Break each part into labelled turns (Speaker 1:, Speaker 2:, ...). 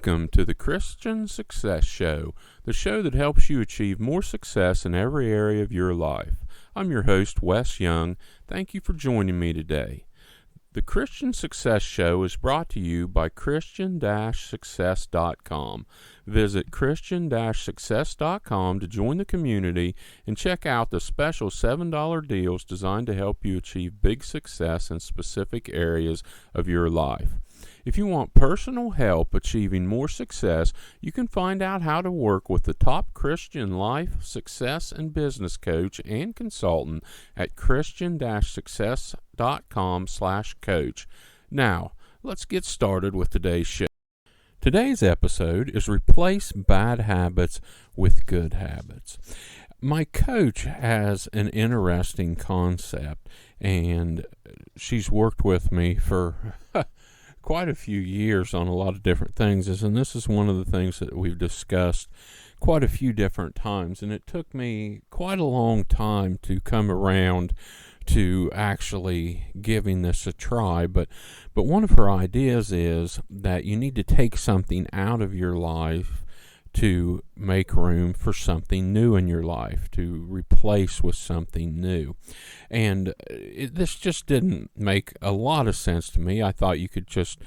Speaker 1: Welcome to the Christian Success Show, the show that helps you achieve more success in every area of your life. I'm your host, Wes Young. Thank you for joining me today. The Christian Success Show is brought to you by Christian-Success.com. Visit Christian-Success.com to join the community and check out the special $7 deals designed to help you achieve big success in specific areas of your life. If you want personal help achieving more success, you can find out how to work with the top Christian life, success, and business coach and consultant at Christian-Success.com/coach. Now, let's get started with today's show. Today's episode is Replace Bad Habits with Good Habits. My coach has an interesting concept, and she's worked with me for quite a few years on a lot of different things, and this is one of the things that we've discussed quite a few different times, and it took me quite a long time to come around to actually giving this a try, but one of her ideas is that you need to take something out of your life to make room for something new in your life, to replace with something new. And this just didn't make a lot of sense to me. I thought you could just,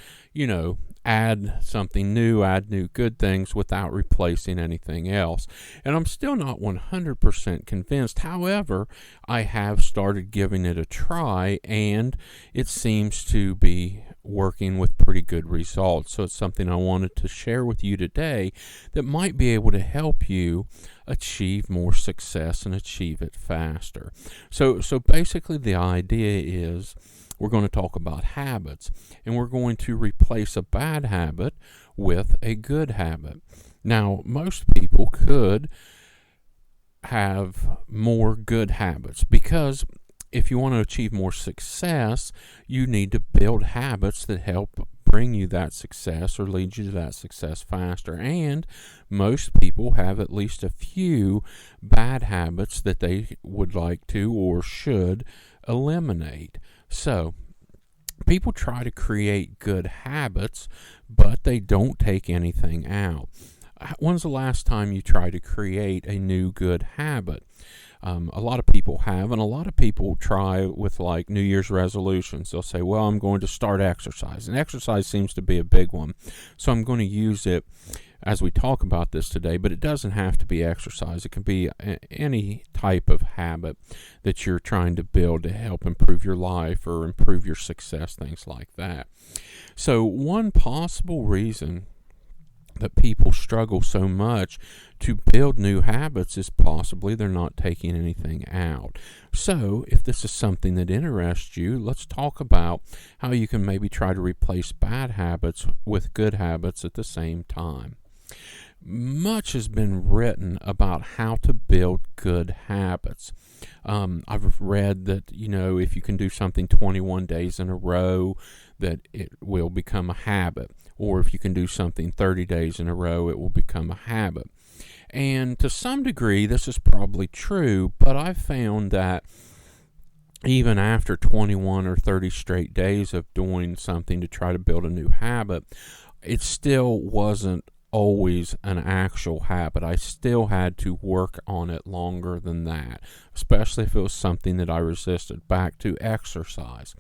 Speaker 1: add something new, add new good things without replacing anything else. And I'm still not 100% convinced. However, I have started giving it a try, and it seems to be working with pretty good results. So it's something I wanted to share with you today that might be able to help you achieve more success and achieve it faster. So basically the idea is we're going to talk about habits, and we're going to replace a bad habit with a good habit. Now, most people could have more good habits because if you want to achieve more success, you need to build habits that help bring you that success or lead you to that success faster. And most people have at least a few bad habits that they would like to or should eliminate. So, people try to create good habits, but they don't take anything out. When's the last time you tried to create a new good habit? A lot of people have, and a lot of people try with like New Year's resolutions. They'll say, well, I'm going to start exercise, and exercise seems to be a big one. So I'm going to use it as we talk about this today, but it doesn't have to be exercise. It can be any type of habit that you're trying to build to help improve your life or improve your success, things like that. So one possible reason that people struggle so much to build new habits is possibly they're not taking anything out. So if this is something that interests you, let's talk about how you can maybe try to replace bad habits with good habits at the same time. Much has been written about how to build good habits. I've read that, if you can do something 21 days in a row, that it will become a habit. Or if you can do something 30 days in a row, it will become a habit. And to some degree, this is probably true, but I've found that even after 21 or 30 straight days of doing something to try to build a new habit, it still wasn't always an actual habit. I still had to work on it longer than that, especially if it was something that I resisted. Back to exercise.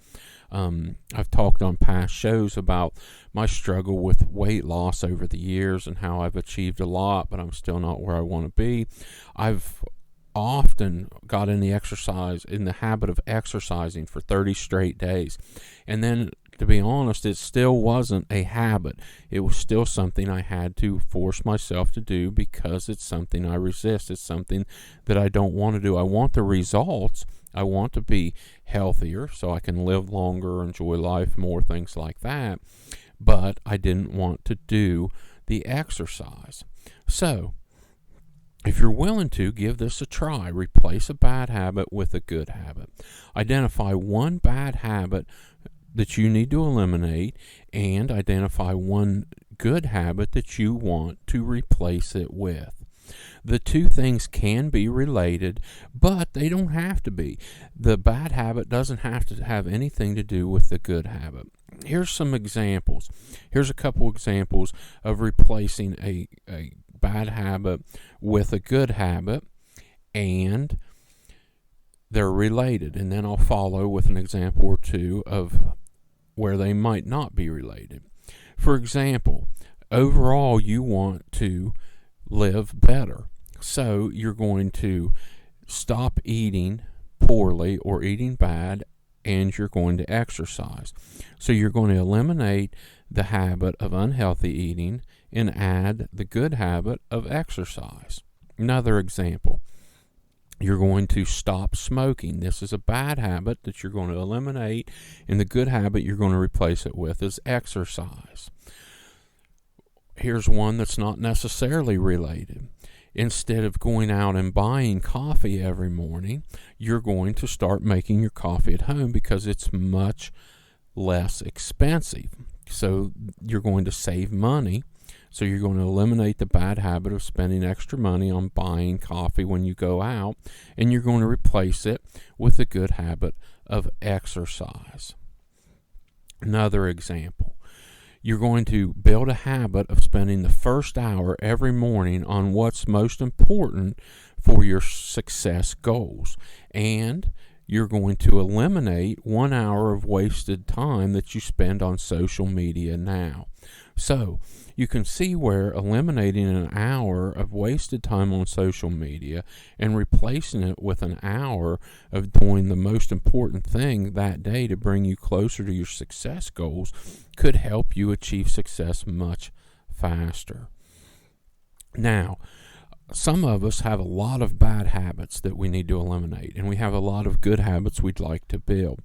Speaker 1: I've talked on past shows about my struggle with weight loss over the years and how I've achieved a lot, but I'm still not where I want to be. I've often got in the habit of exercising for 30 straight days, and then to be honest, it still wasn't a habit. It was still something I had to force myself to do because it's something I resist. It's something that I don't want to do. I want the results. I want to be healthier so I can live longer, enjoy life more, things like that. But I didn't want to do the exercise. So, if you're willing to, give this a try. Replace a bad habit with a good habit. Identify one bad habit that you need to eliminate and identify one good habit that you want to replace it with. The two things can be related, but they don't have to be. The bad habit doesn't have to have anything to do with the good habit. Here's some examples. Here's a couple examples of replacing a bad habit with a good habit, and they're related. And then I'll follow with an example or two of where they might not be related. For example, overall, you want to live better. So you're going to stop eating poorly or eating bad, and you're going to exercise. So you're going to eliminate the habit of unhealthy eating and add the good habit of exercise. Another example, you're going to stop smoking. This is a bad habit that you're going to eliminate, and the good habit you're going to replace it with is exercise. Here's one that's not necessarily related. Instead of going out and buying coffee every morning, you're going to start making your coffee at home because it's much less expensive. So you're going to save money. So you're going to eliminate the bad habit of spending extra money on buying coffee when you go out, and you're going to replace it with the good habit of exercise. Another example. You're going to build a habit of spending the first hour every morning on what's most important for your success goals. And you're going to eliminate 1 hour of wasted time that you spend on social media now. So you can see where eliminating an hour of wasted time on social media and replacing it with an hour of doing the most important thing that day to bring you closer to your success goals could help you achieve success much faster. Now, some of us have a lot of bad habits that we need to eliminate, and we have a lot of good habits we'd like to build.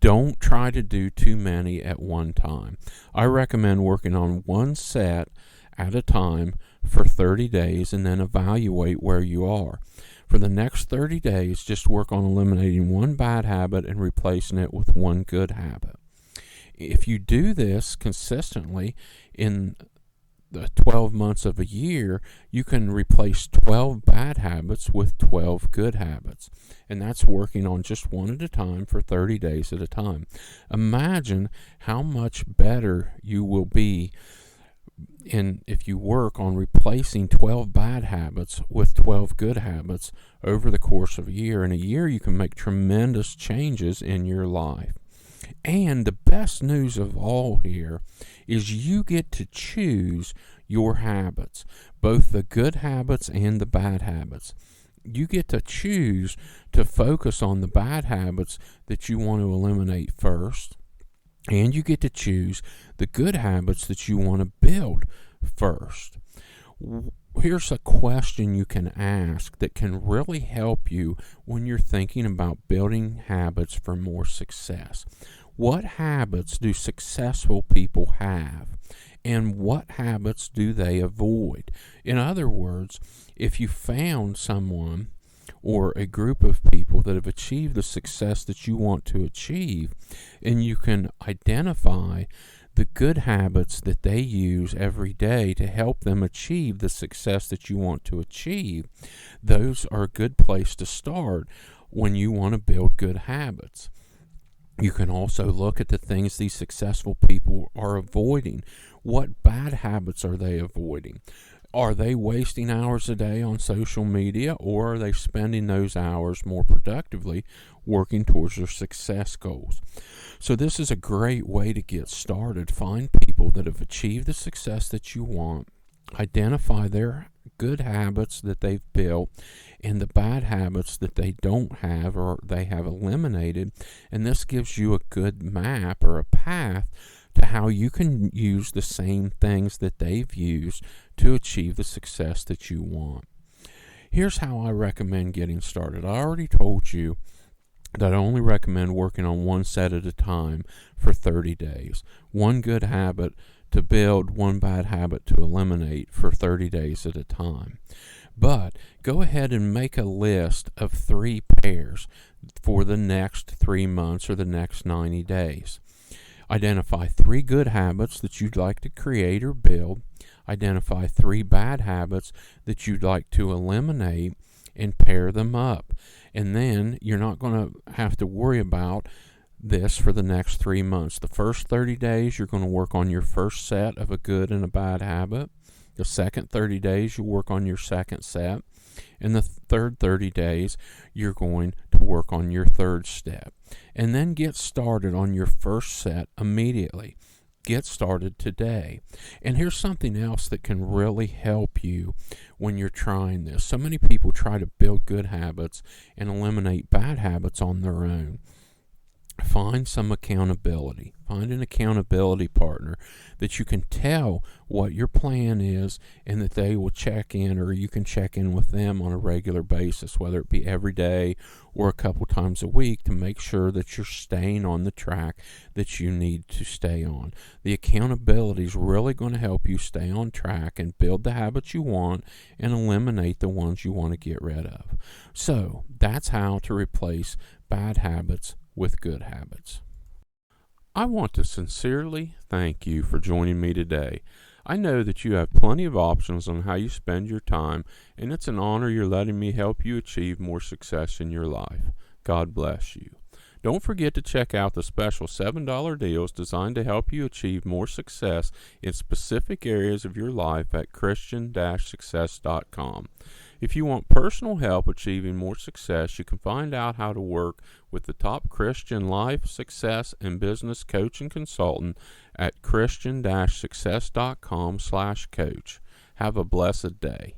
Speaker 1: Don't try to do too many at one time. I recommend working on one set at a time for 30 days and then evaluate where you are. For the next 30 days, just work on eliminating one bad habit and replacing it with one good habit. If you do this consistently in the 12 months of a year, you can replace 12 bad habits with 12 good habits. And that's working on just one at a time for 30 days at a time. Imagine how much better you will be if you work on replacing 12 bad habits with 12 good habits over the course of a year. In a year, you can make tremendous changes in your life. And the best news of all here is you get to choose your habits, both the good habits and the bad habits. You get to choose to focus on the bad habits that you want to eliminate first, and you get to choose the good habits that you want to build first. Here's a question you can ask that can really help you when you're thinking about building habits for more success. What habits do successful people have, and what habits do they avoid? In other words, if you found someone or a group of people that have achieved the success that you want to achieve, and you can identify the good habits that they use every day to help them achieve the success that you want to achieve, those are a good place to start when you want to build good habits. You can also look at the things these successful people are avoiding. What bad habits are they avoiding? Are they wasting hours a day on social media, or are they spending those hours more productively working towards their success goals? So this is a great way to get started. Find people that have achieved the success that you want, identify their good habits that they've built and the bad habits that they don't have or they have eliminated, and this gives you a good map or a path to how you can use the same things that they've used to achieve the success that you want. Here's how I recommend getting started. I already told you that I only recommend working on one set at a time for 30 days. One good habit to build, one bad habit to eliminate for 30 days at a time. But go ahead and make a list of 3 pairs for the next 3 months or the next 90 days. Identify 3 good habits that you'd like to create or build. identify 3 bad habits that you'd like to eliminate and pair them up. And then you're not going to have to worry about this for the next 3 months. The first 30 days, you're going to work on your first set of a good and a bad habit. The second 30 days, you work on your second set. And the third 30 days, you're going to work on your third step. And then get started on your first set immediately. Get started today. And here's something else that can really help you when you're trying this. So many people try to build good habits and eliminate bad habits on their own. Find some accountability. Find an accountability partner that you can tell what your plan is and that they will check in, or you can check in with them on a regular basis, whether it be every day or a couple times a week, to make sure that you're staying on the track that you need to stay on. The accountability is really going to help you stay on track and build the habits you want and eliminate the ones you want to get rid of. So that's how to replace bad habits with good habits. I want to sincerely thank you for joining me today. I know that you have plenty of options on how you spend your time, and it's an honor you're letting me help you achieve more success in your life. God bless you. Don't forget to check out the special $7 deals designed to help you achieve more success in specific areas of your life at Christian-success.com. If you want personal help achieving more success, you can find out how to work with the top Christian life, success, and business coach and consultant at Christian-success.com/coach. Have a blessed day.